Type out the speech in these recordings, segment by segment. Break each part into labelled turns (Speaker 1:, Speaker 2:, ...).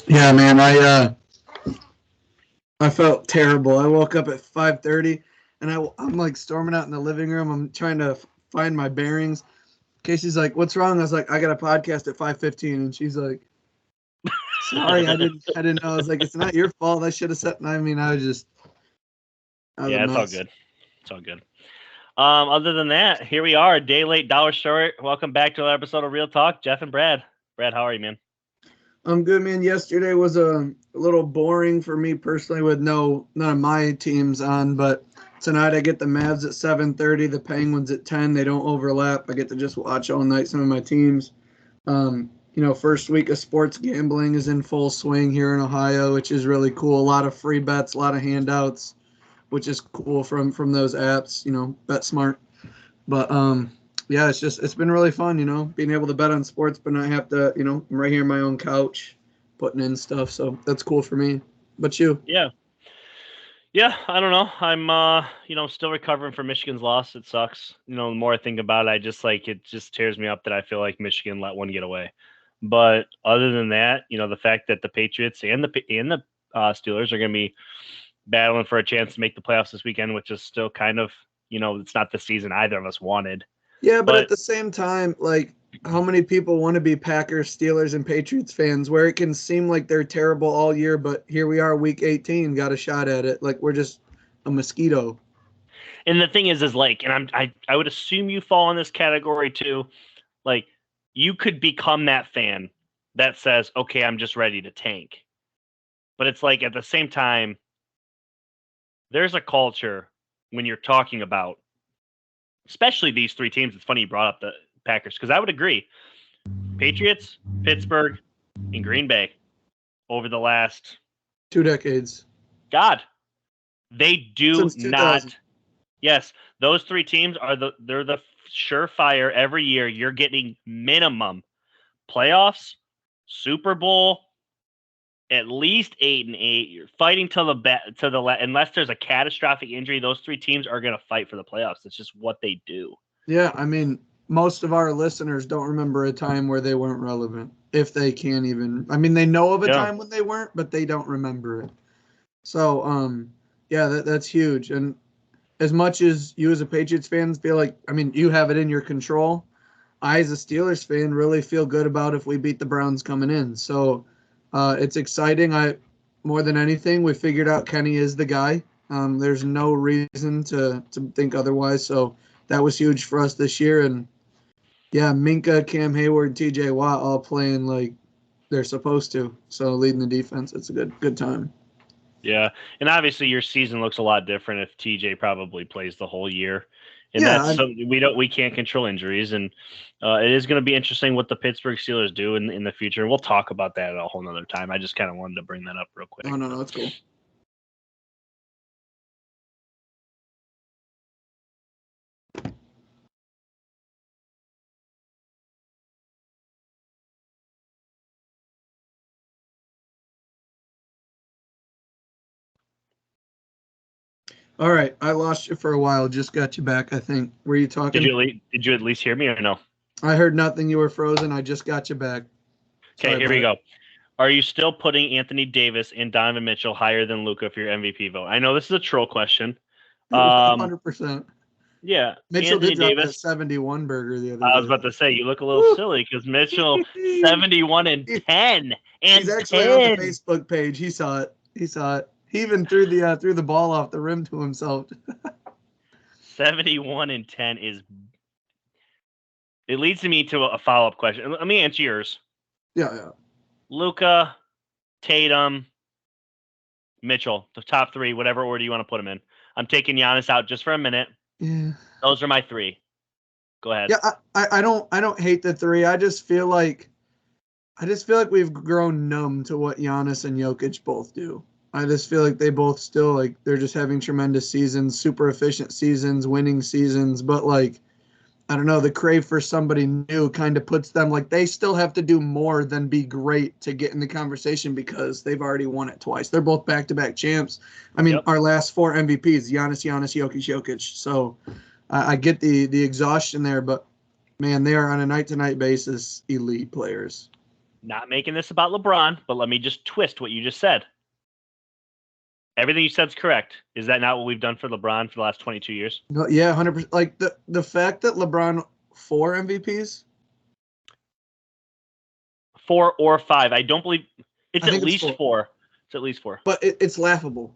Speaker 1: Yeah, man, I felt terrible. I woke up at 5:30, and I'm like storming out in the living room. I'm trying to find my bearings. Casey's like, "What's wrong?" I was like, "I got a podcast at 5:15," and she's like, "Sorry, I didn't know." I was like, "It's not your fault. I should have said." I mean, I was a
Speaker 2: Yeah, it's all
Speaker 1: mess.
Speaker 2: good. It's all good. Other than that, here we are, a day late, dollar short. Welcome back to another episode of Real Talk. Jeff and Brad. Brad, how are you, man?
Speaker 1: I'm good, man. Yesterday was a little boring for me personally with none of my teams on, but tonight I get the Mavs at 7:30, the Penguins at 10. They don't overlap. I get to just watch all night some of my teams. First week of sports gambling is in full swing here in Ohio, which is really cool. A lot of free bets, a lot of handouts, which is cool from those apps. Bet smart. But yeah, it's been really fun. Being able to bet on sports, but not have to. I'm right here on my own couch, putting in stuff. So that's cool for me. But you?
Speaker 2: Yeah. Yeah, I don't know. I'm still recovering from Michigan's loss. It sucks. The more I think about it, I just it just tears me up that I feel like Michigan let one get away. But other than that, the fact that the Patriots and the Steelers are going to be battling for a chance to make the playoffs this weekend, which is still kind of, it's not the season either of us wanted.
Speaker 1: Yeah, but at
Speaker 2: But
Speaker 1: the same time, like, how many people want to be Packers, Steelers, and Patriots fans where it can seem like they're terrible all year, but here we are, week 18, got a shot at it. Like, we're just a mosquito.
Speaker 2: and the thing is and I would assume you fall in this category too. Like, you could become that fan that says, okay, I'm just ready to tank. But it's like at the same time, there's a culture when you're talking about, especially these three teams. It's funny you brought up the Packers because I would agree. Patriots, Pittsburgh, and Green Bay over the last
Speaker 1: 2 decades.
Speaker 2: God, they do
Speaker 1: Since 2000.
Speaker 2: not. Yes, those three teams they're the surefire every year. You're getting minimum playoffs, Super Bowl, at least 8-8. You're fighting unless there's a catastrophic injury. Those three teams are going to fight for the playoffs. It's just what they do.
Speaker 1: Yeah, I mean, most of our listeners don't remember a time where they weren't relevant, if they can't even. I mean, they know of a
Speaker 2: Yeah.
Speaker 1: time when they weren't, but they don't remember it. So, yeah, that's huge. And as much as you as a Patriots fan feel like, I mean, you have it in your control, I as a Steelers fan really feel good about if we beat the Browns coming in. So, it's exciting. More than anything, we figured out Kenny is the guy. There's no reason to think otherwise. So that was huge for us this year. And yeah, Minka, Cam Hayward, T.J. Watt all playing like they're supposed to. So leading the defense, it's a good time.
Speaker 2: Yeah, and obviously your season looks a lot different if TJ probably plays the whole year, and
Speaker 1: Yeah,
Speaker 2: that's something we can't control injuries, and it is going to be interesting what the Pittsburgh Steelers do in the future. We'll talk about that at a whole nother time. I just kind of wanted to bring that up real quick.
Speaker 1: oh no, it's cool. All right, I lost you for a while. Just got you back, I think. Were you talking?
Speaker 2: Did you at least hear me or no?
Speaker 1: I heard nothing. You were frozen. I just got you back.
Speaker 2: Okay,
Speaker 1: Sorry
Speaker 2: here
Speaker 1: about
Speaker 2: we
Speaker 1: it.
Speaker 2: go. Are you still putting Anthony Davis and Donovan Mitchell higher than Luka for your MVP vote? I know this is a troll question.
Speaker 1: 100%.
Speaker 2: Yeah,
Speaker 1: Mitchell
Speaker 2: Anthony
Speaker 1: did drop that
Speaker 2: Davis.
Speaker 1: 71 burger the other
Speaker 2: I was
Speaker 1: day.
Speaker 2: about to say you look a little
Speaker 1: Woo!
Speaker 2: silly because Mitchell 71 and 10
Speaker 1: He's
Speaker 2: and
Speaker 1: actually on the
Speaker 2: 10.
Speaker 1: Facebook page. He saw it. He saw it. He even threw the ball off the rim to himself.
Speaker 2: 71 and 10 is. It leads me to a follow up question. Let me answer yours.
Speaker 1: Yeah.
Speaker 2: Luka, Tatum, Mitchell, the top three, whatever order you want to put them in. I'm taking Giannis out just for a minute.
Speaker 1: Yeah.
Speaker 2: Those are my three. Go ahead.
Speaker 1: Yeah, I don't hate the three. I just feel like we've grown numb to what Giannis and Jokic both do. I just feel like they both still they're just having tremendous seasons, super efficient seasons, winning seasons, but I don't know, the crave for somebody new kind of puts them they still have to do more than be great to get in the conversation because they've already won it twice. They're both back-to-back champs. I mean, Our last four MVPs, Giannis, Jokic. So I get the exhaustion there, but man, they are on a night-to-night basis elite players.
Speaker 2: Not making this about LeBron, but let me just twist what you just said. Everything you said is correct. Is that not what we've done for LeBron for the last 22 years?
Speaker 1: No, yeah, 100%. Like the fact that LeBron 4 MVPs.
Speaker 2: 4 or 5. I don't believe it's
Speaker 1: I
Speaker 2: at
Speaker 1: think it's
Speaker 2: least 4. It's at least 4.
Speaker 1: But it's laughable.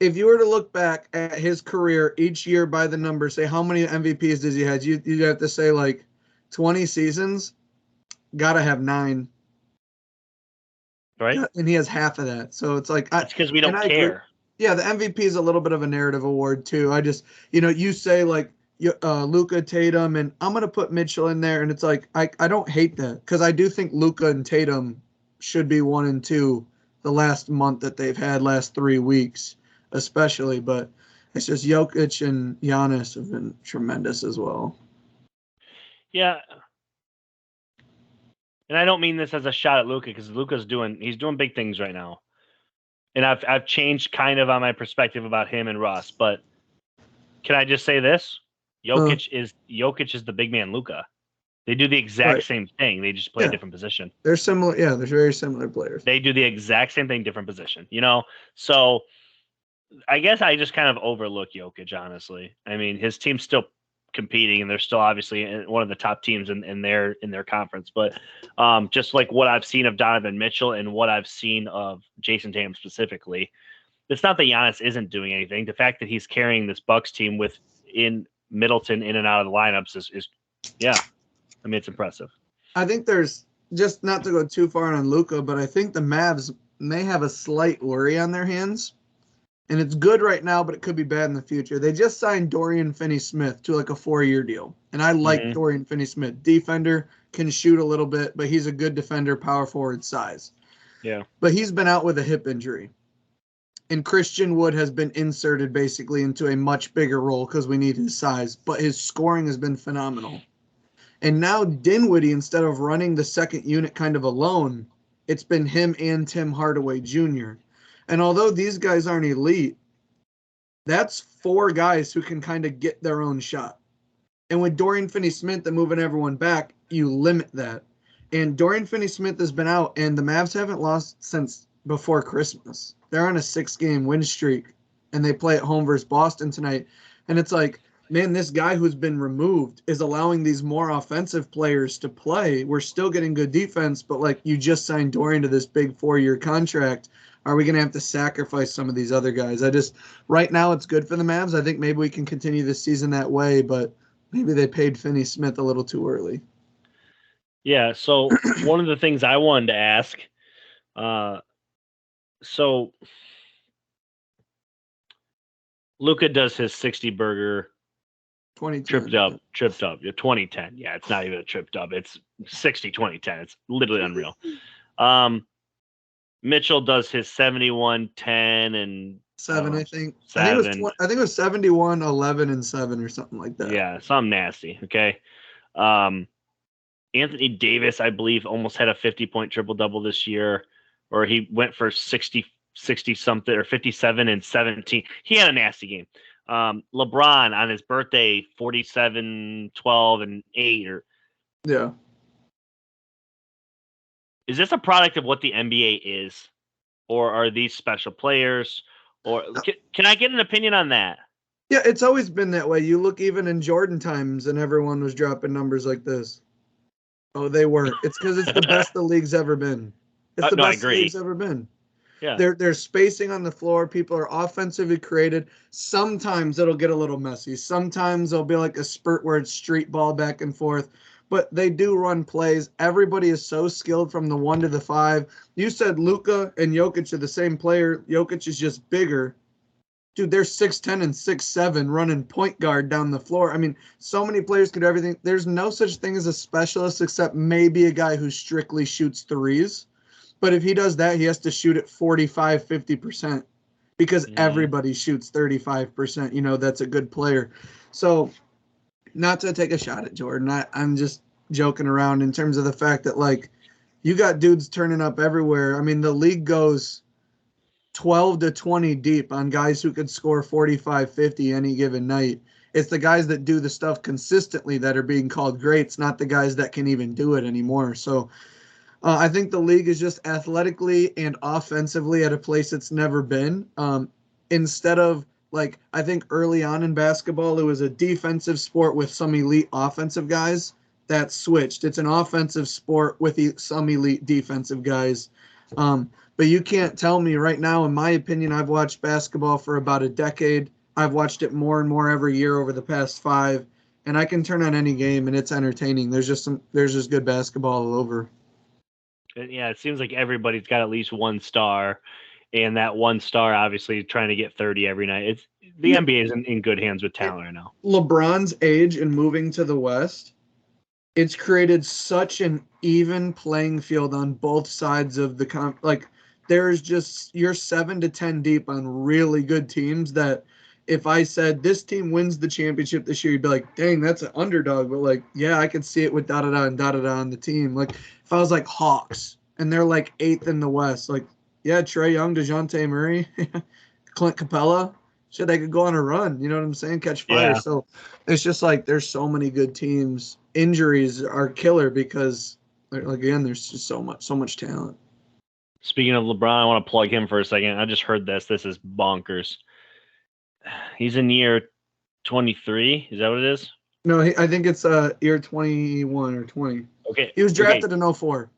Speaker 1: If you were to look back at his career each year by the numbers, say how many MVPs does he have? You'd have to say like 20 seasons. Gotta have 9.
Speaker 2: Right?
Speaker 1: And he has half of that. So it's like
Speaker 2: it's because we don't care.
Speaker 1: Yeah, the MVP is a little bit of a narrative award too. I just, you say like Luka, Tatum, and I'm gonna put Mitchell in there, and it's like I don't hate that because I do think Luka and Tatum should be 1 and 2 the last month that they've had, last 3 weeks especially. But it's just Jokic and Giannis have been tremendous as well.
Speaker 2: Yeah. And I don't mean this as a shot at Luka because Luka's doing big things right now. And I've changed kind of on my perspective about him and Russ, but can I just say this? Jokic is the big man Luka. They do the exact same thing. They just play a different position.
Speaker 1: They're similar. Yeah, they're very similar players.
Speaker 2: They do the exact same thing, different position. So I guess I just kind of overlook Jokic, honestly. I mean, his team's still competing, and they're still obviously one of the top teams in their conference. But just like what I've seen of Donovan Mitchell and what I've seen of Jason Tatum specifically, it's not that Giannis isn't doing anything. The fact that he's carrying this Bucks team with in Middleton in and out of the lineups is I mean, it's impressive.
Speaker 1: I think there's, just not to go too far on Luka, but I think the Mavs may have a slight worry on their hands. And it's good right now, but it could be bad in the future. They just signed Dorian Finney-Smith to like a 4-year deal. And I like Dorian Finney-Smith. Defender, can shoot a little bit, but he's a good defender, power forward size.
Speaker 2: Yeah.
Speaker 1: But he's been out with a hip injury. And Christian Wood has been inserted basically into a much bigger role because we need his size. But his scoring has been phenomenal. And now Dinwiddie, instead of running the second unit kind of alone, it's been him and Tim Hardaway Jr. And although these guys aren't elite, that's 4 guys who can kind of get their own shot. And with Dorian Finney-Smith and moving everyone back, you limit that. And Dorian Finney-Smith has been out, and the Mavs haven't lost since before Christmas. They're on a 6-game win streak, and they play at home versus Boston tonight. And it's like, man, this guy who's been removed is allowing these more offensive players to play. We're still getting good defense, but like you just signed Dorian to this big 4-year contract. Are we going to have to sacrifice some of these other guys? Right now it's good for the Mavs. I think maybe we can continue this season that way, but maybe they paid Finney-Smith a little too early.
Speaker 2: Yeah, so one of the things I wanted to ask, so Luka does his 60 burger tripped up. Yeah, 2010. Yeah, it's not even a tripped up. It's 60 2010. It's literally unreal. Mitchell does his 71 10 and
Speaker 1: 7, I think.
Speaker 2: 7.
Speaker 1: I think it was 71 11 and 7 or something like that.
Speaker 2: Yeah, something nasty. Okay. Anthony Davis, I believe, almost had a 50-point triple-double this year, or he went for 60 something or 57 and 17. He had a nasty game. LeBron on his birthday, 47, 12 and 8
Speaker 1: Yeah.
Speaker 2: Is this a product of what the NBA is, or are these special players, or can I get an opinion on that?
Speaker 1: Yeah, it's always been that way. You look even in Jordan times and everyone was dropping numbers like this. Oh, they weren't. It's because it's the best the league's ever been. It's the best the league's ever been.
Speaker 2: Yeah.
Speaker 1: There's spacing on the floor. People are offensively created. Sometimes it'll get a little messy. Sometimes there'll be like a spurt where it's street ball back and forth. But they do run plays. Everybody is so skilled from the 1 to the 5. You said Luka and Jokic are the same player. Jokic is just bigger. Dude, they're 6'10 and 6'7 running point guard down the floor. I mean, so many players could do everything. There's no such thing as a specialist except maybe a guy who strictly shoots threes. But if he does that, he has to shoot at 45, 50% because everybody shoots 35%. That's a good player. So not to take a shot at Jordan. I'm just joking around in terms of the fact that, like, you got dudes turning up everywhere. I mean, the league goes 12 to 20 deep on guys who could score 45, 50 any given night. It's the guys that do the stuff consistently that are being called greats, not the guys that can even do it anymore. So I think the league is just athletically and offensively at a place it's never been. Instead of like, I think early on in basketball, it was a defensive sport with some elite offensive guys. That switched. It's an offensive sport with some elite defensive guys. But you can't tell me right now, in my opinion, I've watched basketball for about a decade. I've watched it more and more every year over the past 5, and I can turn on any game and it's entertaining. There's just good basketball all over.
Speaker 2: Yeah, it seems like everybody's got at least one star, and that one star obviously trying to get 30 every night. It's the NBA is in good hands with talent right now.
Speaker 1: LeBron's age and moving to the West, it's created such an even playing field on both sides of the like there's just you're 7 to 10 deep on really good teams that if I said this team wins the championship this year, you'd be like, dang, that's an underdog. But like, yeah, I could see it with da-da-da and da-da-da on the team. Like if I was like Hawks and they're like 8th in the West, like, yeah, Trae Young, DeJounte Murray, Clint Capella, shit, they could go on a run. You know what I'm saying? Catch fire.
Speaker 2: Yeah.
Speaker 1: So it's just like there's so many good teams. Injuries are killer because, again, there's just so much talent.
Speaker 2: Speaking of LeBron, I want to plug him for a second. I just heard this. This is bonkers. He's in year 23. Is that what it is?
Speaker 1: No, I think it's year 21 or 20.
Speaker 2: Okay.
Speaker 1: He was drafted in 04.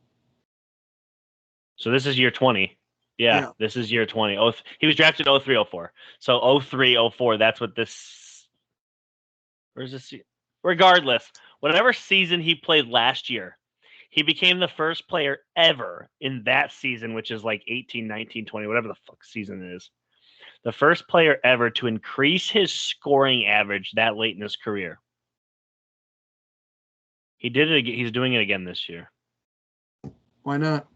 Speaker 2: So this is year 20. Yeah. This is year 20. Oh, he was drafted 03, 04. So 03, 04, that's what this. Where's this? Regardless, whatever season he played last year, he became the first player ever in that season, which is like 18, 19, 20, whatever the fuck season it is. The first player ever to increase his scoring average that late in his career. He did it again. He's doing it again this year.
Speaker 1: Why not?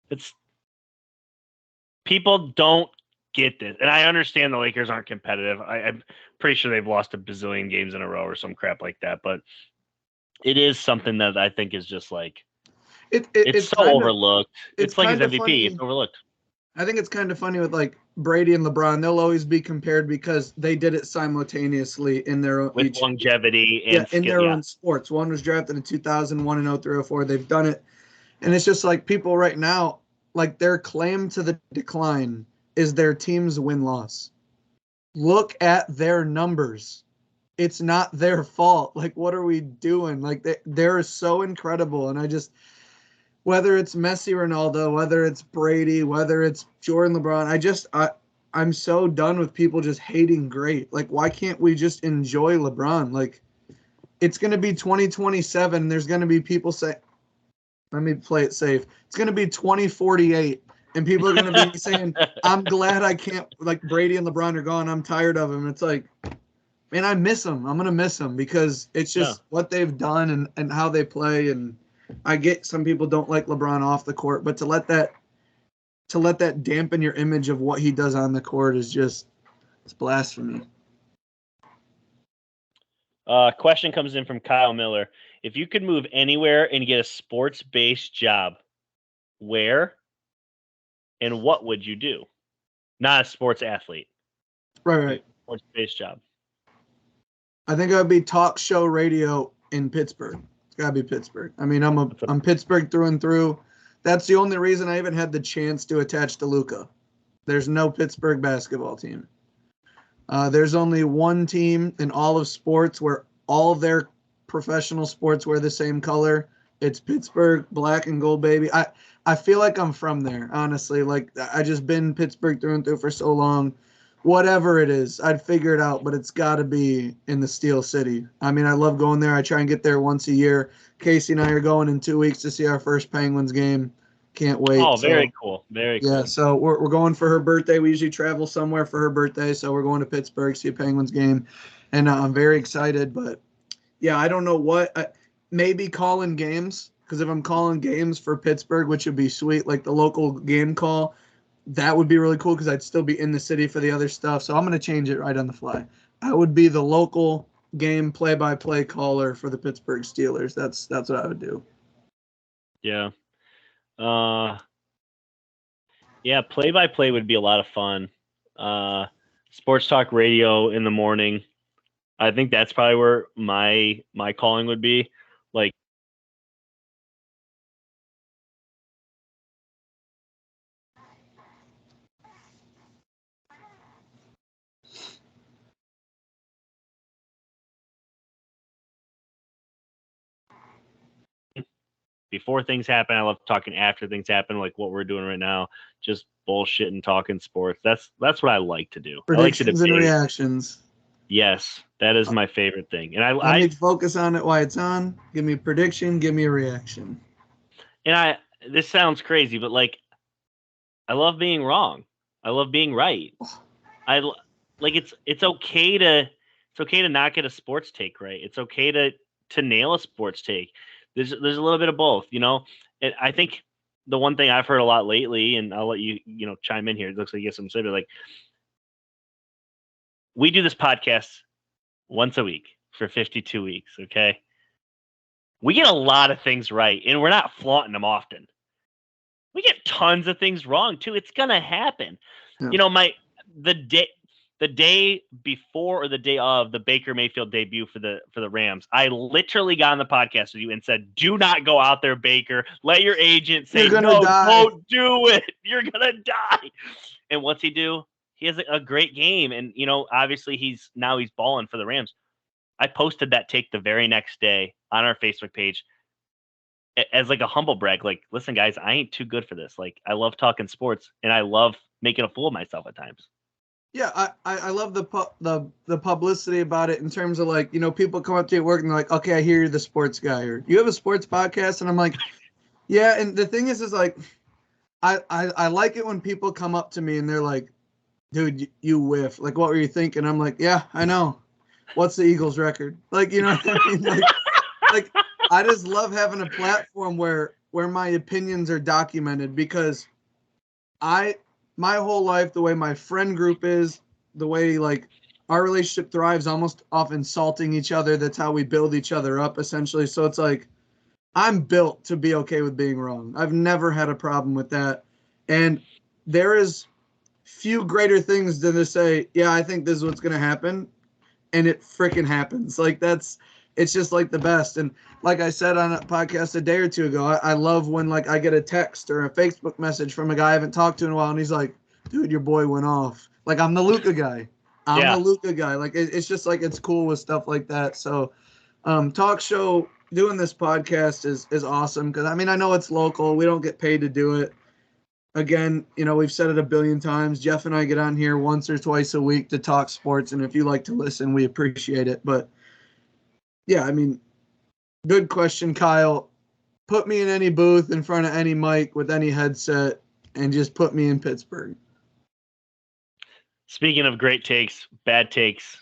Speaker 2: It's people don't get this, and I understand the Lakers aren't competitive. I'm pretty sure they've lost a bazillion games in a row or some crap like that, but it is something that I think is just like it's so overlooked. It's like his MVP. Funny. It's overlooked.
Speaker 1: I think it's kind of funny with like Brady and LeBron. They'll always be compared because they did it simultaneously in their own
Speaker 2: with longevity and
Speaker 1: in their own sports. One was drafted in 2001 and 03, 04. They've done it, and it's just like people right now, like their claim to the decline is their team's win-loss. Look at their numbers. It's not their fault. Like, what are we doing? Like, they're so incredible, and I just. Whether it's Messi, Ronaldo, whether it's Brady, whether it's Jordan, LeBron, I'm so done with people just hating great. Like, why can't we just enjoy LeBron? Like, it's going to be 2027. There's going to be people say, let me play it safe. It's going to be 2048. And people are going to be saying, I'm glad I can't, like Brady and LeBron are gone. I'm tired of them. It's like, man, I miss them. I'm going to miss them because it's just what they've done and how they play. And I get some people don't like LeBron off the court, but to let that dampen your image of what he does on the court is just, it's blasphemy.
Speaker 2: Question comes in from Kyle Miller. If you could move anywhere and get a sports-based job, where and what would you do? Not a sports athlete.
Speaker 1: Right.
Speaker 2: Sports-based job.
Speaker 1: I think it would be talk show radio in Pittsburgh. It's got to be Pittsburgh. I mean, I'm Pittsburgh through and through. That's the only reason I even had the chance to attach to Luka. There's no Pittsburgh basketball team. There's only one team in all of sports where all of their professional sports wear the same color. It's Pittsburgh, black and gold, baby. I feel like I'm from there, honestly. Like, I just been Pittsburgh through and through for so long. Whatever it is, I'd figure it out, but it's got to be in the Steel City. I mean, I love going there. I try and get there once a year. Casey and I are going in 2 weeks to see our first Penguins game. Can't wait.
Speaker 2: Oh, very cool. Very cool.
Speaker 1: Yeah, so we're going for her birthday. We usually travel somewhere for her birthday, so we're going to Pittsburgh, see a Penguins game, and I'm very excited. But, yeah, I don't know what maybe calling games, because if I'm calling games for Pittsburgh, which would be sweet, like the local game call, that would be really cool because I'd still be in the city for the other stuff. So I'm going to change it right on the fly. I would be the local game play-by-play caller for the Pittsburgh Steelers. That's what I would do.
Speaker 2: Yeah. Yeah, play-by-play would be a lot of fun. Sports talk radio in the morning. I think that's probably where my calling would be. Like, before things happen. I love talking after things happen, like what we're doing right now. Just bullshit and talking sports. That's what I like to do. I like to
Speaker 1: Predictions and
Speaker 2: debate.
Speaker 1: reactions.
Speaker 2: Yes, that is my favorite thing. And
Speaker 1: Let me focus on it while it's on. Give me a prediction. Give me a reaction.
Speaker 2: This sounds crazy, but like, I love being wrong. I love being right. It's okay to not get a sports take right. It's okay to nail a sports take. There's a little bit of both, you know. I think the one thing I've heard a lot lately, and I'll let you chime in here. It looks like you have some say, but like, we do this podcast once a week for 52 weeks. Okay, we get a lot of things right, and we're not flaunting them often. We get tons of things wrong too. It's gonna happen.
Speaker 1: Yeah.
Speaker 2: You know, the day before or the day of the Baker Mayfield debut for the Rams, I literally got on the podcast with you and said, "Do not go out there, Baker. Let your agent say no. Don't do it. You're gonna die." And what's he do? He has a great game, and obviously he's balling for the Rams. I posted that take the very next day on our Facebook page as like a humble brag. Like, listen, guys, I ain't too good for this. Like, I love talking sports, and I love making a fool of myself at times.
Speaker 1: Yeah, I love the publicity about it in terms of like, people come up to you at work and they're like, okay, I hear you're the sports guy, or you have a sports podcast, and I'm like, yeah. And the thing is like, I like it when people come up to me and they're like, dude, you whiff. Like, what were you thinking? I'm like, yeah, I know. What's the Eagles record? Like, you know what I mean? Like I just love having a platform where my opinions are documented, because my whole life, the way my friend group is, the way like our relationship thrives almost off insulting each other. That's how we build each other up, essentially. So it's like, I'm built to be okay with being wrong. I've never had a problem with that. And there is few greater things than to say, yeah, I think this is what's going to happen. And it freaking happens. Like, it's just like the best. And like I said on a podcast a day or two ago, I love when like I get a text or a Facebook message from a guy I haven't talked to in a while, and he's like, dude, your boy went off. Like, I'm the Luka guy. The Luka guy. Like, it's just like, it's cool with stuff like that. So talk show, doing this podcast is awesome, because I mean, I know it's local. We don't get paid to do it. Again, we've said it a billion times. Jeff and I get on here once or twice a week to talk sports, and if you like to listen, we appreciate it. But yeah, I mean, good question, Kyle. Put me in any booth in front of any mic with any headset and just put me in Pittsburgh.
Speaker 2: Speaking of great takes, bad takes,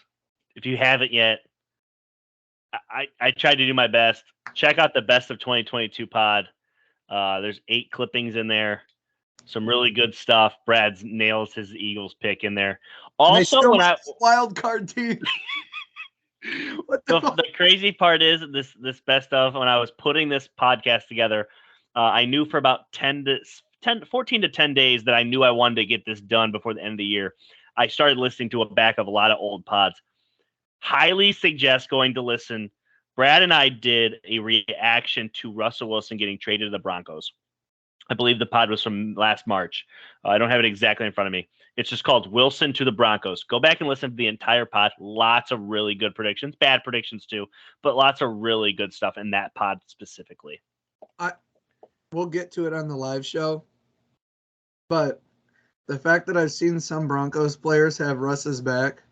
Speaker 2: if you haven't yet, I tried to do my best. Check out the Best of 2022 pod. There's 8 clippings in there. Some really good stuff. Brad nails his Eagles pick in there. Also, when
Speaker 1: wild card team.
Speaker 2: What the crazy part is this best of, when I was putting this podcast together, I knew for about 14 to 10 days that I knew I wanted to get this done before the end of the year. I started listening to a back of a lot of old pods. Highly suggest going to listen. Brad and I did a reaction to Russell Wilson getting traded to the Broncos. I believe the pod was from last March. I don't have it exactly in front of me. It's just called Wilson to the Broncos. Go back and listen to the entire pod. Lots of really good predictions, bad predictions too, but lots of really good stuff in that pod specifically.
Speaker 1: We'll get to it on the live show, but the fact that I've seen some Broncos players have Russ's back,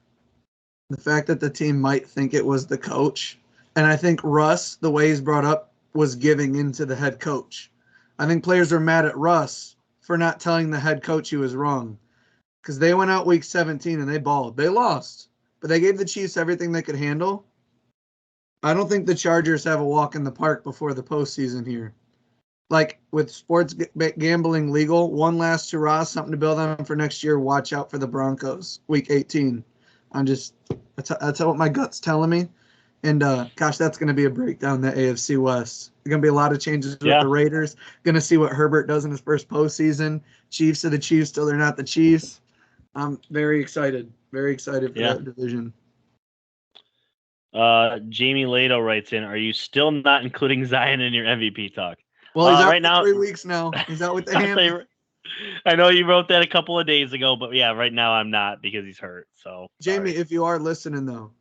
Speaker 1: the fact that the team might think it was the coach, and I think Russ, the way he's brought up, was giving into the head coach. I think players are mad at Russ for not telling the head coach he was wrong, because they went out week 17 and they balled. They lost, but they gave the Chiefs everything they could handle. I don't think the Chargers have a walk in the park before the postseason here. Like, with sports gambling legal, one last hurrah, something to build on for next year. Watch out for the Broncos, week 18. That's what my gut's telling me. And, gosh, that's going to be a breakdown, the AFC West. There's going to be a lot of changes with the Raiders. Going to see what Herbert does in his first postseason. Chiefs are the Chiefs till they're not the Chiefs. I'm very excited. Very excited for that division.
Speaker 2: Jamie Lado writes in, are you still not including Zion in your MVP talk?
Speaker 1: Well, he's out right now. 3 weeks now. He's out with the hammy.
Speaker 2: I know you wrote that a couple of days ago, but yeah, right now I'm not, because he's hurt. So
Speaker 1: Jamie, if you are listening though,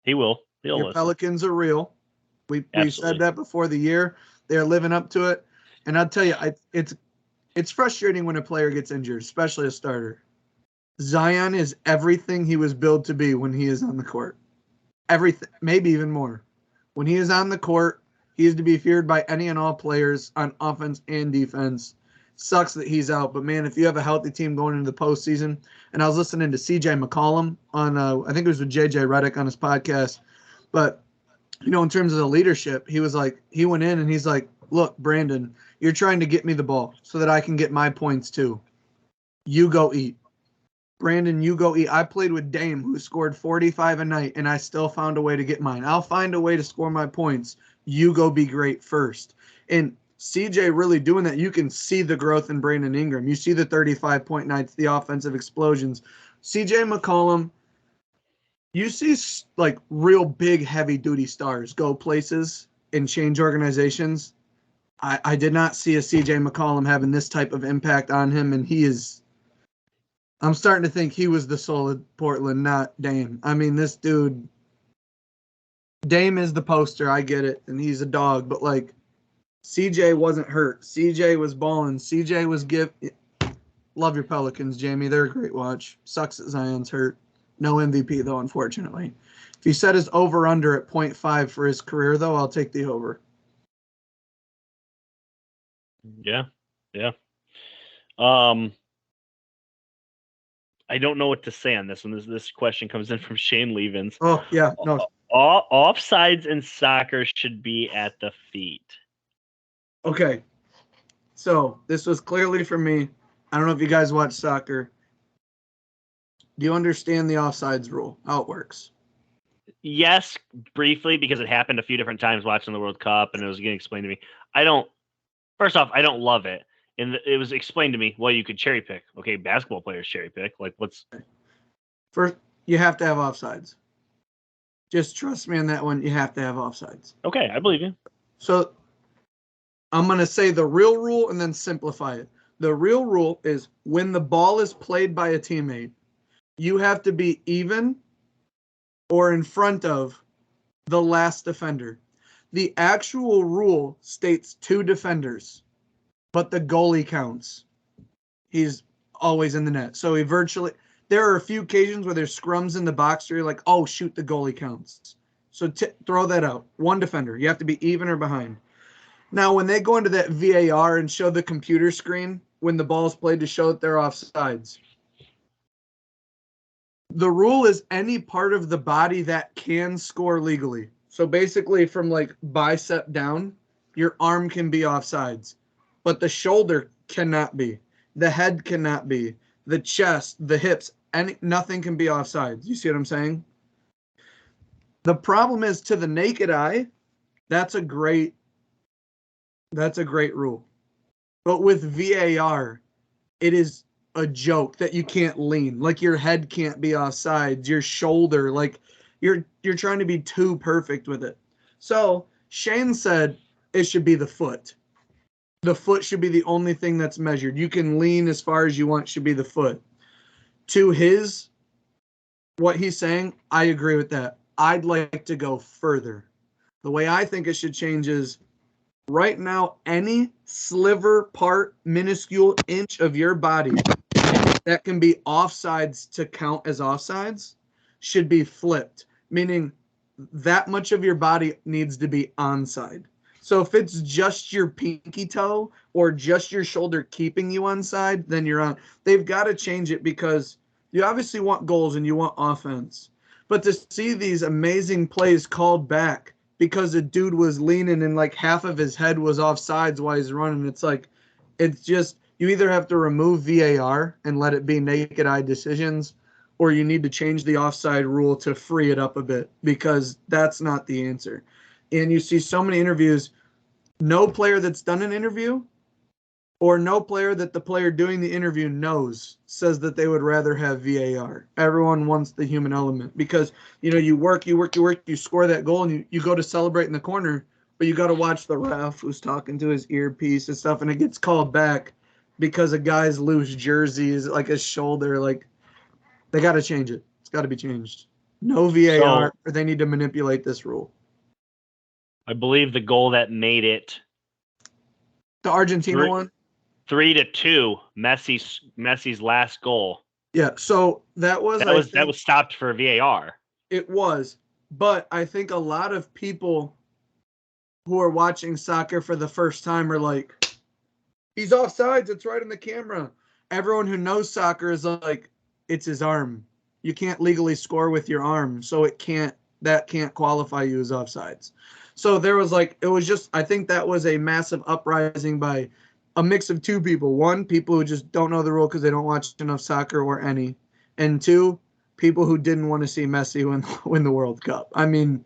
Speaker 2: he will.
Speaker 1: Your Pelicans are real. We said that before the year. They're living up to it. And I'll tell you, it's frustrating when a player gets injured, especially a starter. Zion is everything he was built to be when he is on the court. Everything, maybe even more. When he is on the court, he is to be feared by any and all players on offense and defense. Sucks that he's out, but man, if you have a healthy team going into the postseason, and I was listening to CJ McCollum on, I think it was with JJ Redick on his podcast, but in terms of the leadership, he was like, he went in and he's like, look, Brandon, you're trying to get me the ball so that I can get my points too. You go eat. Brandon, you go eat. I played with Dame, who scored 45 a night, and I still found a way to get mine. I'll find a way to score my points. You go be great first. And CJ really doing that. You can see the growth in Brandon Ingram. You see the 35-point nights, the offensive explosions. CJ McCollum, you see like real big heavy-duty stars go places and change organizations. I did not see a CJ McCollum having this type of impact on him, and I'm starting to think he was the soul of Portland, not Dame. I mean, this dude, Dame is the poster. I get it, and he's a dog, but like, CJ wasn't hurt. CJ was balling. CJ was Love your Pelicans, Jamie. They're a great watch. Sucks that Zion's hurt. No MVP, though, unfortunately. If he set his over-under at 0.5 for his career, though, I'll take the over.
Speaker 2: Yeah. I don't know what to say on this one. This question comes in from Shane Levens.
Speaker 1: Oh, yeah. No.
Speaker 2: Offsides in soccer should be at the feet.
Speaker 1: Okay. So this was clearly for me. I don't know if you guys watch soccer. Do you understand the offsides rule, how it works?
Speaker 2: Yes, briefly, because it happened a few different times watching the World Cup, and it was getting explained to me. First off, I don't love it. And it was explained to me, well, you could cherry pick. Okay, basketball players cherry pick. Like, what's...
Speaker 1: First, you have to have offsides. Just trust me on that one. You have to have offsides.
Speaker 2: Okay, I believe you.
Speaker 1: So I'm going to say the real rule and then simplify it. The real rule is when the ball is played by a teammate, you have to be even or in front of the last defender. The actual rule states 2 defenders, but the goalie counts. He's always in the net. So there are a few occasions where there's scrums in the box where you're like, oh, shoot, the goalie counts. So throw that out. 1 defender. You have to be even or behind. Now, when they go into that VAR and show the computer screen when the ball's played to show that they're offsides, the rule is any part of the body that can score legally. So basically from like bicep down, your arm can be offsides, but the shoulder cannot be. The head cannot be. The chest, the hips, nothing can be offsides. You see what I'm saying? The problem is, to the naked eye, that's a great rule. But with VAR, it is a joke that you can't lean. Like, your head can't be offsides, your shoulder, like you're trying to be too perfect with it. So Shane said it should be the foot. The foot should be the only thing that's measured. You can lean as far as you want, should be the foot. To what he's saying, I agree with that. I'd like to go further. The way I think it should change is, right now, any sliver, part, minuscule inch of your body that can be offsides to count as offsides should be flipped, meaning that much of your body needs to be onside. So if it's just your pinky toe or just your shoulder keeping you onside, then you're on. They've got to change it because you obviously want goals and you want offense. But to see these amazing plays called back because a dude was leaning and like half of his head was offsides while he's running, it's just, you either have to remove VAR and let it be naked eye decisions, or you need to change the offside rule to free it up a bit, because that's not the answer. And you see so many interviews, no player that's done an interview or no player that the player doing the interview knows says that they would rather have VAR. Everyone wants the human element because, you work, you score that goal, and you go to celebrate in the corner, but you got to watch the ref who's talking to his earpiece and stuff, and it gets called back because a guy's loose jersey is like his shoulder. Like, they got to change it. It's got to be changed. No VAR, or they need to manipulate this rule.
Speaker 2: I believe the goal that made it
Speaker 1: The Argentina one?
Speaker 2: 3-2, Messi's last goal.
Speaker 1: Yeah, so that was
Speaker 2: stopped for VAR.
Speaker 1: It was, but I think a lot of people who are watching soccer for the first time are like, he's offsides, it's right in the camera. Everyone who knows soccer is like, it's his arm. You can't legally score with your arm, so that can't qualify you as offsides. So there was I think that was a massive uprising by a mix of two people. One, people who just don't know the rule because they don't watch enough soccer or any. And two, people who didn't want to see Messi win the World Cup. I mean,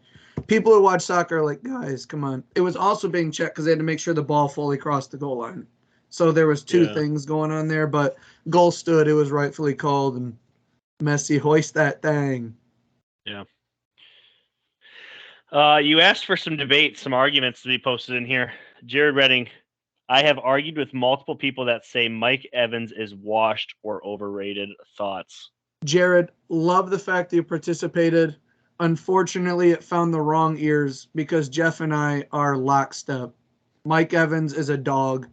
Speaker 1: people who watch soccer are like, guys, come on. It was also being checked because they had to make sure the ball fully crossed the goal line. So there was two things going on there, but goal stood. It was rightfully called, and Messi hoist that thing.
Speaker 2: Yeah. You asked for some debate, some arguments to be posted in here. Jared Redding, I have argued with multiple people that say Mike Evans is washed or overrated. Thoughts?
Speaker 1: Jared, love the fact that you participated. Unfortunately, it found the wrong ears because Jeff and I are lockstep. Mike Evans is a dog.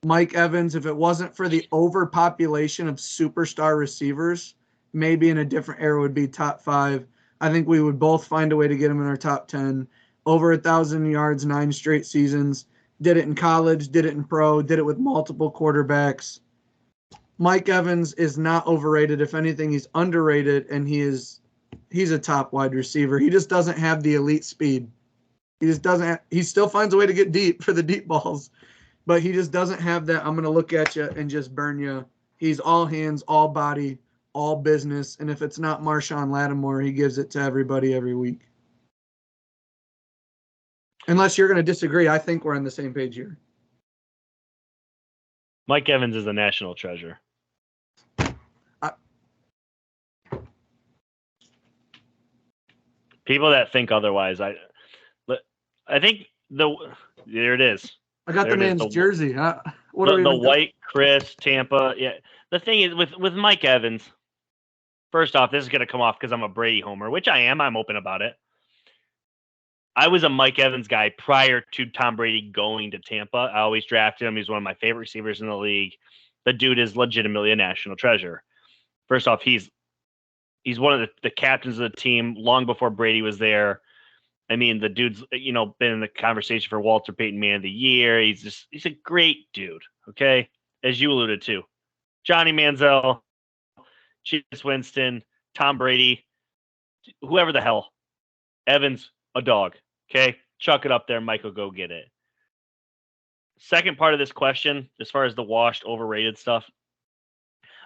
Speaker 1: Mike Evans, if it wasn't for the overpopulation of superstar receivers, maybe in a different era would be top 5. I think we would both find a way to get him in our top 10. Over 1,000 yards, 9 straight seasons. Did it in college, did it in pro, did it with multiple quarterbacks. Mike Evans is not overrated. If anything, he's underrated, and he's a top wide receiver. He just doesn't have the elite speed. He still finds a way to get deep for the deep balls, but he just doesn't have that, I'm going to look at you and just burn you. He's all hands, all body, all business, and if it's not Marshawn Lattimore, he gives it to everybody every week. Unless you're going to disagree, I think we're on the same page here.
Speaker 2: Mike Evans is a national treasure. People that think otherwise, I think there it is.
Speaker 1: I got the man's jersey. Huh?
Speaker 2: The white Chris Tampa. Yeah. The thing is with Mike Evans. First off, this is going to come off because I'm a Brady homer, which I am. I'm open about it. I was a Mike Evans guy prior to Tom Brady going to Tampa. I always drafted him. He's one of my favorite receivers in the league. The dude is legitimately a national treasure. First off, he's one of the captains of the team long before Brady was there. I mean, the dude's, been in the conversation for Walter Payton Man of the Year. He's a great dude. Okay. As you alluded to, Johnny Manziel, Jameis Winston, Tom Brady, whoever the hell, Evans, a dog. Okay. Chuck it up there. Michael, go get it. Second part of this question, as far as the washed, overrated stuff,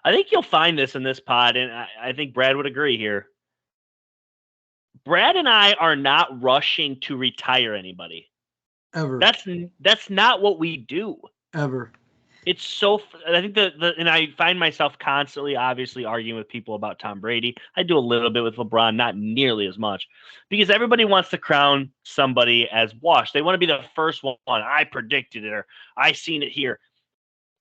Speaker 2: I think you'll find this in this pod, and I think Brad would agree here. Brad and I are not rushing to retire anybody.
Speaker 1: Ever.
Speaker 2: That's not what we do.
Speaker 1: Ever.
Speaker 2: It's so. I think and I find myself constantly, obviously, arguing with people about Tom Brady. I do a little bit with LeBron, not nearly as much, because everybody wants to crown somebody as washed. They want to be the first one. I predicted it, or I seen it here.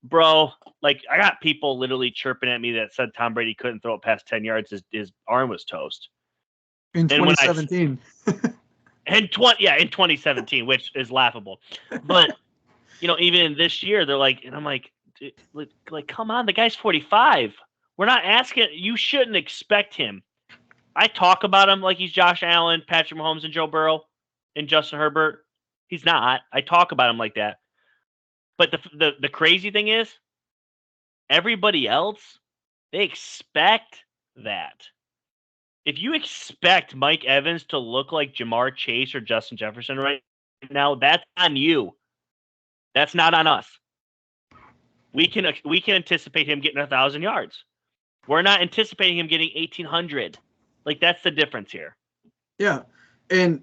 Speaker 2: Bro, I got people literally chirping at me that said Tom Brady couldn't throw it past 10 yards. His arm was toast.
Speaker 1: In 2017.
Speaker 2: In 2017, which is laughable. But, even in this year, they're like, and I'm like, come on, the guy's 45. We're not asking. You shouldn't expect him. I talk about him like he's Josh Allen, Patrick Mahomes, and Joe Burrow, and Justin Herbert. He's not. I talk about him like that. But the crazy thing is, everybody else, they expect that. If you expect Mike Evans to look like Jamar Chase or Justin Jefferson right now, that's on you. That's not on us. We can anticipate him getting 1,000 yards. We're not anticipating him getting 1,800. That's the difference here. Yeah,
Speaker 1: and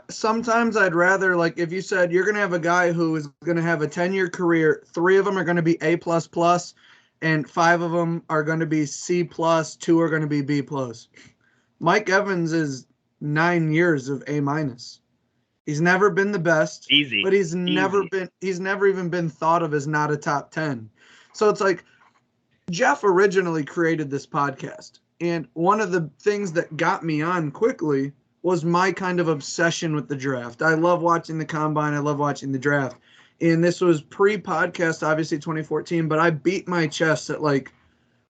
Speaker 1: sometimes I'd rather, if you said you're going to have a guy who is going to have a 10-year career, 3 of them are going to be A++, and 5 of them are going to be C+, 2 are going to be B+. Mike Evans is 9 years of A-. He's never been the best.
Speaker 2: Easy.
Speaker 1: But he's never even been thought of as not a top 10. So it's like Jeff originally created this podcast, and one of the things that got me on quickly was my kind of obsession with the draft. I love watching the combine. I love watching the draft. And this was pre-podcast, obviously 2014, but I beat my chest at like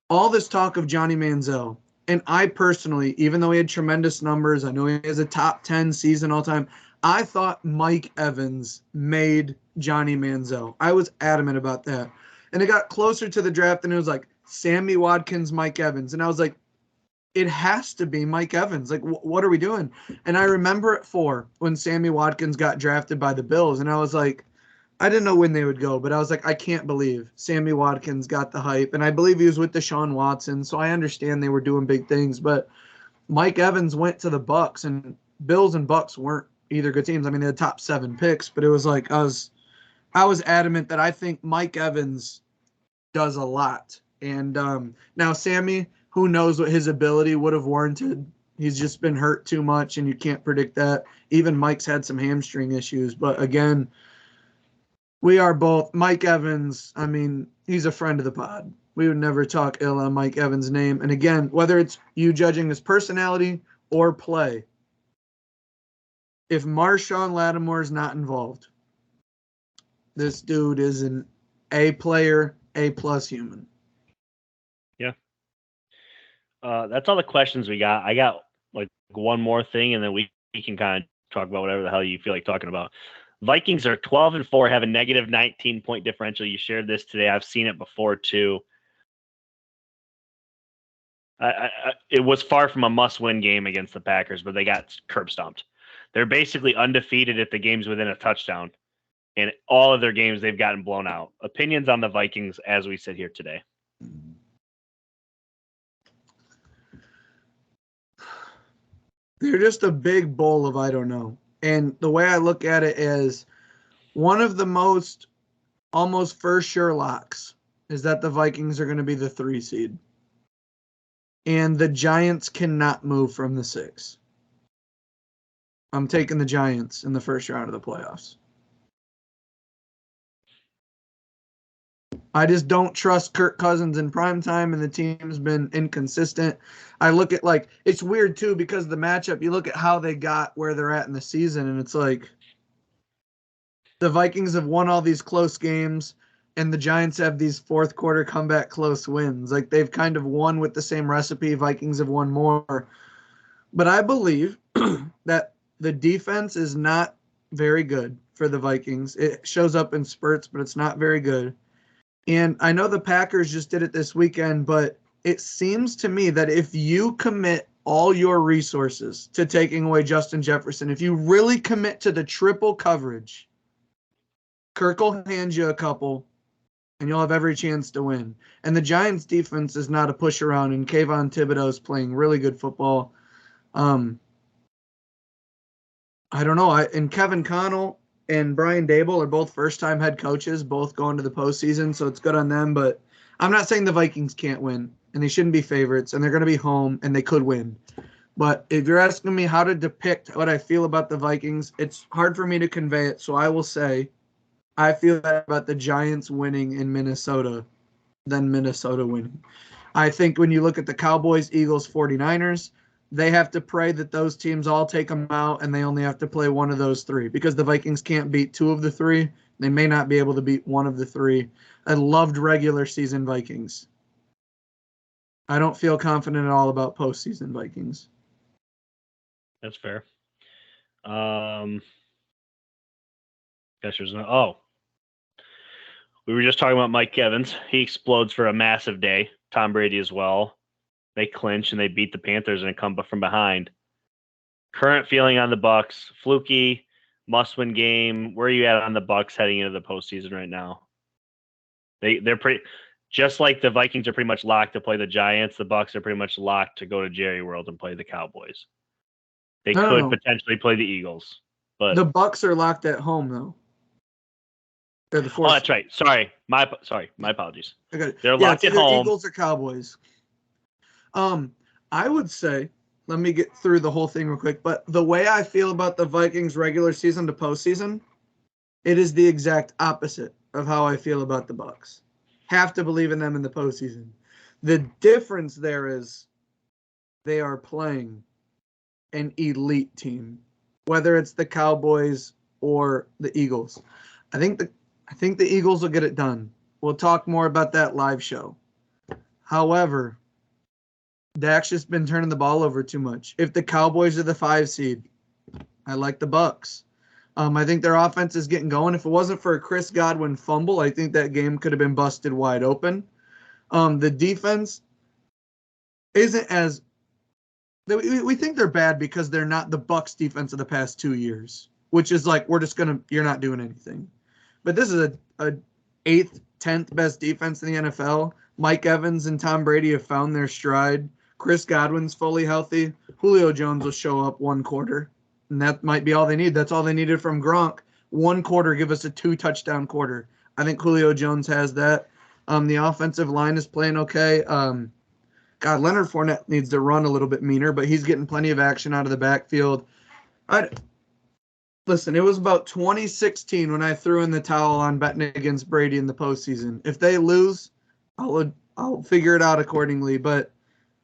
Speaker 1: all this talk of Johnny Manziel. And I personally, even though he had tremendous numbers, I know he has a top 10 season all time, I thought Mike Evans made Johnny Manziel. I was adamant about that. And it got closer to the draft, and it was like Sammy Watkins, Mike Evans. And I was like, it has to be Mike Evans. Like, what are we doing? And I remember at 4 when Sammy Watkins got drafted by the Bills, and I was like, I didn't know when they would go, but I was like, I can't believe Sammy Watkins got the hype. And I believe he was with Deshaun Watson, so I understand they were doing big things. But Mike Evans went to the Bucs, and Bills and Bucs weren't either good teams. I mean, they had top 7 picks, but it was like I was adamant that I think Mike Evans does a lot. And now Sammy, who knows what his ability would have warranted. He's just been hurt too much, and you can't predict that. Even Mike's had some hamstring issues. But again, we are both Mike Evans. I mean, he's a friend of the pod. We would never talk ill on Mike Evans' name. And again, whether it's you judging his personality or play, if Marshawn Lattimore is not involved, this dude is an A player, A+ human.
Speaker 2: Yeah. That's all the questions we got. I got like one more thing, and then we can kind of talk about whatever the hell you feel like talking about. Vikings are 12-4, have a negative 19-point differential. You shared this today. I've seen it before too. It was far from a must-win game against the Packers, but they got curb stomped. They're basically undefeated if the game's within a touchdown. In all of their games, they've gotten blown out. Opinions on the Vikings as we sit here today.
Speaker 1: They're just a big bowl of I don't know. And the way I look at it is one of the most almost for sure locks is that the Vikings are going to be the 3 seed. And the Giants cannot move from the 6. I'm taking the Giants in the first round of the playoffs. I just don't trust Kirk Cousins in primetime, and the team's been inconsistent. I look at, like, it's weird, too, because the matchup, you look at how they got where they're at in the season, and it's like the Vikings have won all these close games, and the Giants have these fourth quarter comeback close wins. Like, they've kind of won with the same recipe. Vikings have won more. But I believe that the defense is not very good for the Vikings. It shows up in spurts, but it's not very good. And I know the Packers just did it this weekend, but it seems to me that if you commit all your resources to taking away Justin Jefferson, if you really commit to the triple coverage, Kirk will hand you a couple, and you'll have every chance to win. And the Giants' defense is not a push around, and Kayvon Thibodeau is playing really good football. I don't know. And Kevin Connell and Brian Dable are both first-time head coaches, both going to the postseason, so it's good on them. But I'm not saying the Vikings can't win, and they shouldn't be favorites, and they're going to be home, and they could win. But if you're asking me how to depict what I feel about the Vikings, it's hard for me to convey it, so I will say I feel better about the Giants winning in Minnesota than Minnesota winning. I think when you look at the Cowboys, Eagles, 49ers, they have to pray that those teams all take them out, and they only have to play one of those 3 because the Vikings can't beat 2 of the 3. They may not be able to beat 1 of the 3. I loved regular season Vikings. I don't feel confident at all about postseason Vikings.
Speaker 2: That's fair. Guess there's no. Oh, we were just talking about Mike Evans. He explodes for a massive day. Tom Brady as well. They clinch and they beat the Panthers and come from behind. Current feeling on the Bucs: fluky, must-win game. Where are you at on the Bucs heading into the postseason right now? They're pretty, just like the Vikings are pretty much locked to play the Giants. The Bucs are pretty much locked to go to Jerry World and play the Cowboys. They could potentially play the Eagles, but
Speaker 1: the Bucs are locked at home though. They're the 4th.
Speaker 2: Oh, that's right. Sorry, my apologies.
Speaker 1: Okay.
Speaker 2: They're locked at home.
Speaker 1: Eagles or Cowboys. I would say, let me get through the whole thing real quick, but the way I feel about the Vikings regular season to postseason, it is the exact opposite of how I feel about the Bucs. Have to believe in them in the postseason. The difference there is they are playing an elite team, whether it's the Cowboys or the Eagles. I think I think the Eagles will get it done. We'll talk more about that live show. However, Dak's just been turning the ball over too much. If the Cowboys are the 5 seed, I like the Bucks. I think their offense is getting going. If it wasn't for a Chris Godwin fumble, I think that game could have been busted wide open. The defense isn't as we think they're bad because they're not the Bucks defense of the past 2 years, which is like you're not doing anything. But this is a 8th, 10th best defense in the NFL. Mike Evans and Tom Brady have found their stride. Chris Godwin's fully healthy. Julio Jones will show up one quarter, and that might be all they need. That's all they needed from Gronk. One quarter, give us a 2-touchdown quarter. I think Julio Jones has that. The offensive line is playing okay. Leonard Fournette needs to run a little bit meaner, but he's getting plenty of action out of the backfield. Listen, it was about 2016 when I threw in the towel on betting against Brady in the postseason. If they lose, I'll figure it out accordingly. But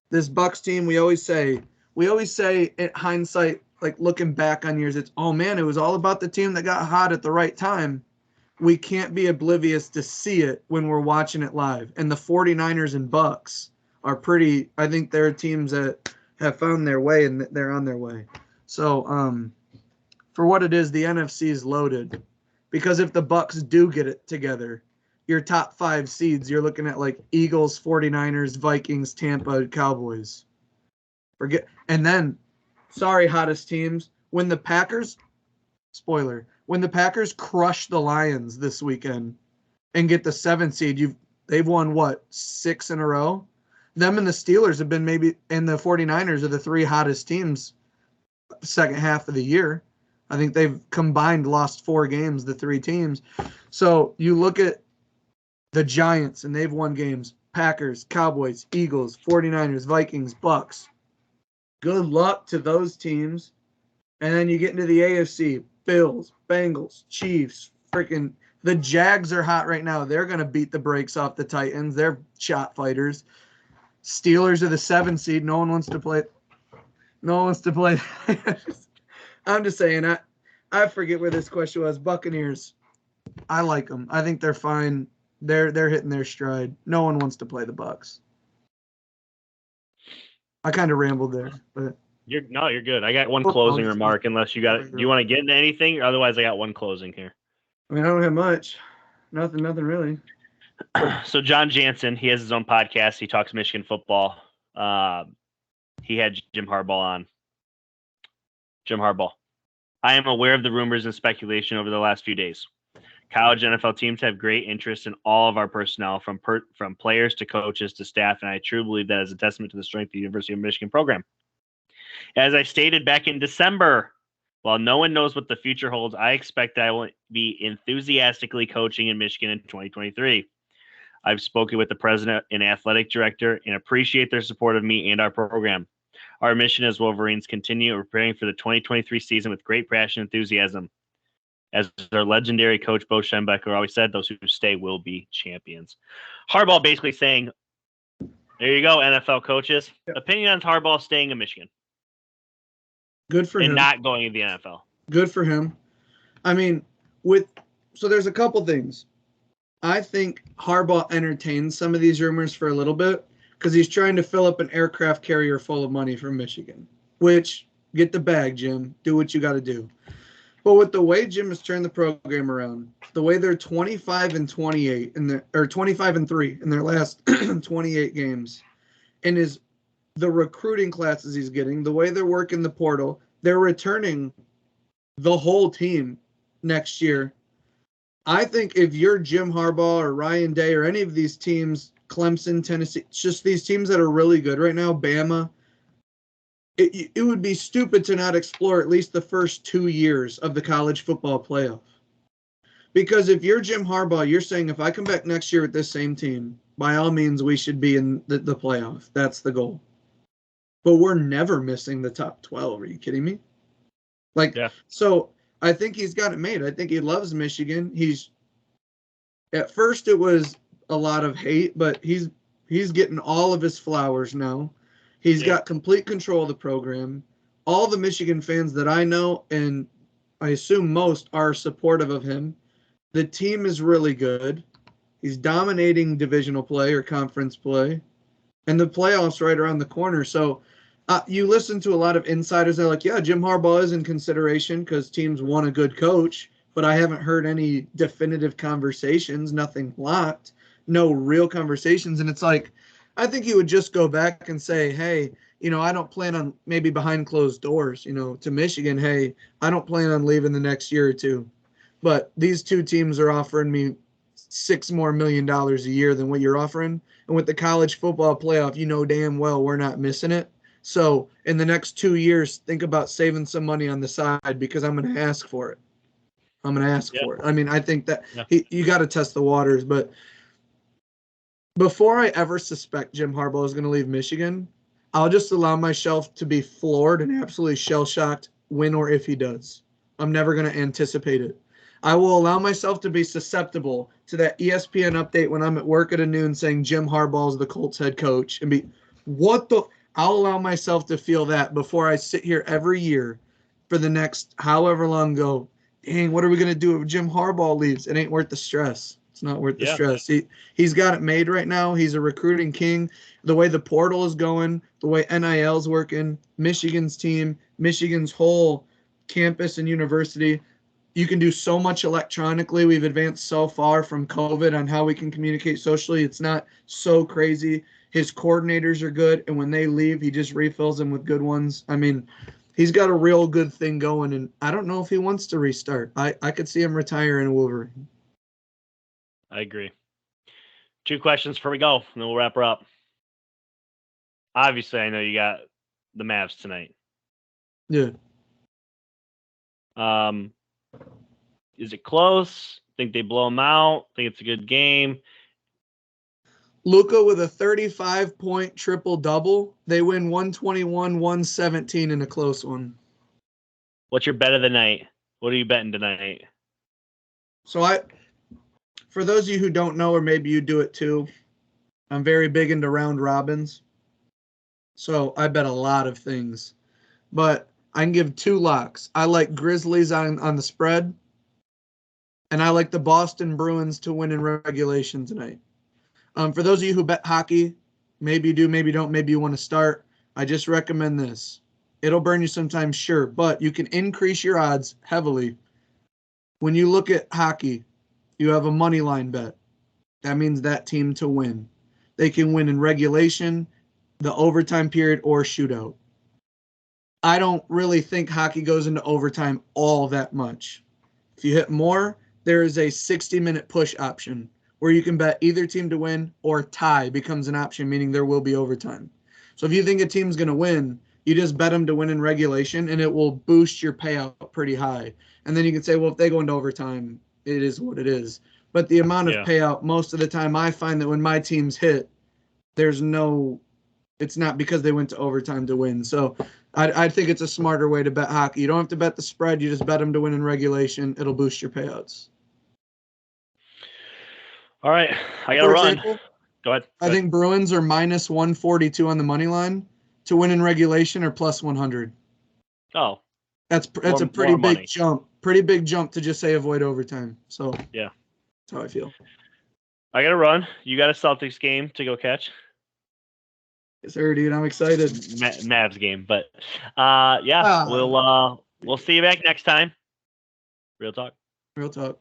Speaker 1: this Bucks team, we always say in hindsight, like looking back on years, it's, oh man, it was all about the team that got hot at the right time. We can't be oblivious to see it when we're watching it live. And the 49ers and Bucks are pretty, I think they're teams that have found their way and they're on their way. So for what it is, the NFC is loaded. Because if the Bucks do get it together, your top 5 seeds, you're looking at like Eagles, 49ers, Vikings, Tampa, Cowboys. And then, sorry, hottest teams, when the Packers crush the Lions this weekend and get the 7th seed, they've won what, 6 in a row? Them and the Steelers have been and the 49ers are the 3 hottest teams second half of the year. I think they've combined lost 4 games, the 3 teams. So you look at the Giants, and they've won games. Packers, Cowboys, Eagles, 49ers, Vikings, Bucks. Good luck to those teams. And then you get into the AFC. Bills, Bengals, Chiefs, freaking the Jags are hot right now. They're going to beat the brakes off the Titans. They're shot fighters. Steelers are the 7 seed. No one wants to play. I'm just saying, I forget where this question was. Buccaneers. I like them. I think they're fine. They're hitting their stride. No one wants to play the Bucks. I kind of rambled there, but
Speaker 2: you're good. I got one closing remark. Unless you got, do you want to get into anything? Otherwise, I got one closing here.
Speaker 1: I mean, I don't have much. Nothing really.
Speaker 2: So John Jansen, he has his own podcast. He talks Michigan football. He had Jim Harbaugh on. Jim Harbaugh. I am aware of the rumors and speculation over the last few days. College NFL teams have great interest in all of our personnel, from players to coaches to staff, and I truly believe that is a testament to the strength of the University of Michigan program. As I stated back in December, while no one knows what the future holds, I expect that I will be enthusiastically coaching in Michigan in 2023. I've spoken with the president and athletic director and appreciate their support of me and our program. Our mission as Wolverines continue preparing for the 2023 season with great passion and enthusiasm. As our legendary coach, Bo Schembechler, always said, those who stay will be champions. Harbaugh basically saying, there you go, NFL coaches. Yep. Opinion on Harbaugh staying in Michigan.
Speaker 1: Good for him.
Speaker 2: And not going to the NFL.
Speaker 1: Good for him. I mean, so there's a couple things. I think Harbaugh entertains some of these rumors for a little bit because he's trying to fill up an aircraft carrier full of money from Michigan, which, get the bag, Jim. Do what you got to do. But with the way Jim has turned the program around, the way they're 25-28 or 25-3 in their last 28 games, and the recruiting classes he's getting, the way they're working the portal, they're returning the whole team next year. I think if you're Jim Harbaugh or Ryan Day or any of these teams, Clemson, Tennessee, it's just these teams that are really good right now, Bama, it would be stupid to not explore at least the first 2 years of the college football playoff. Because if you're Jim Harbaugh, you're saying if I come back next year with this same team, by all means, we should be in the playoff. That's the goal. But we're never missing the top 12. Are you kidding me? So I think he's got it made. I think he loves Michigan. At first it was a lot of hate, but he's getting all of his flowers now. He's got complete control of the program. All the Michigan fans that I know, and I assume most, are supportive of him. The team is really good. He's dominating divisional play or conference play, and the playoffs right around the corner. So you listen to a lot of insiders. They're like, yeah, Jim Harbaugh is in consideration because teams want a good coach, but I haven't heard any definitive conversations, nothing locked, no real conversations. And it's like, I think he would just go back and say, hey, I don't plan on maybe behind closed doors, to Michigan, hey, I don't plan on leaving the next year or two. But these two teams are offering me $6 million more a year than what you're offering. And with the college football playoff, damn well we're not missing it. So in the next 2 years, think about saving some money on the side because I'm going to ask for it. I'm going to ask for it. I mean, I think that you got to test the waters. But before I ever suspect Jim Harbaugh is going to leave Michigan, I'll just allow myself to be floored and absolutely shell-shocked when or if he does. I'm never going to anticipate it. I will allow myself to be susceptible to that ESPN update when I'm at work at noon saying Jim Harbaugh is the Colts head coach and be, I'll allow myself to feel that before I sit here every year for the next however long go, dang, what are we going to do if Jim Harbaugh leaves? It ain't worth the stress. It's not worth the stress. He's got it made right now. He's a recruiting king. The way the portal is going, the way NIL is working, Michigan's team, Michigan's whole campus and university, you can do so much electronically. We've advanced so far from COVID on how we can communicate socially. It's not so crazy. His coordinators are good, and when they leave, he just refills them with good ones. I mean, he's got a real good thing going, and I don't know if he wants to restart. I could see him retire in Wolverine.
Speaker 2: I agree. 2 questions before we go, and then we'll wrap her up. Obviously, I know you got the Mavs tonight.
Speaker 1: Yeah.
Speaker 2: Is it close? Think they blow them out? Think it's a good game?
Speaker 1: Luka with a 35-point triple-double. They win 121-117 in a close one.
Speaker 2: What's your bet of the night? What are you betting tonight?
Speaker 1: So for those of you who don't know, or maybe you do it too, I'm very big into round robins. So I bet a lot of things. But I can give 2 locks. I like Grizzlies on the spread. And I like the Boston Bruins to win in regulation tonight. For those of you who bet hockey, maybe you do, maybe you don't, maybe you want to start, I just recommend this. It'll burn you sometimes, sure, but you can increase your odds heavily. When you look at hockey, you have a money line bet. That means that team to win. They can win in regulation, the overtime period, or shootout. I don't really think hockey goes into overtime all that much. If you hit more, there is a 60-minute push option where you can bet either team to win or tie becomes an option, meaning there will be overtime. So if you think a team's going to win, you just bet them to win in regulation, and it will boost your payout pretty high. And then you can say, well, if they go into overtime, it is what it is. But the amount of payout, most of the time, I find that when my teams hit, it's not because they went to overtime to win. So I think it's a smarter way to bet hockey. You don't have to bet the spread. You just bet them to win in regulation. It'll boost your payouts.
Speaker 2: All right. I got to run.
Speaker 1: Example,
Speaker 2: Go ahead.
Speaker 1: I think Bruins are minus 142 on the money line to win in regulation or plus 100.
Speaker 2: Oh.
Speaker 1: That's a pretty big jump. Pretty big jump to just say avoid overtime. So
Speaker 2: yeah.
Speaker 1: That's how I feel.
Speaker 2: I got to run. You got a Celtics game to go catch?
Speaker 1: Yes, sir, dude. I'm excited.
Speaker 2: Mavs game. But we'll see you back next time. Real talk.
Speaker 1: Real talk.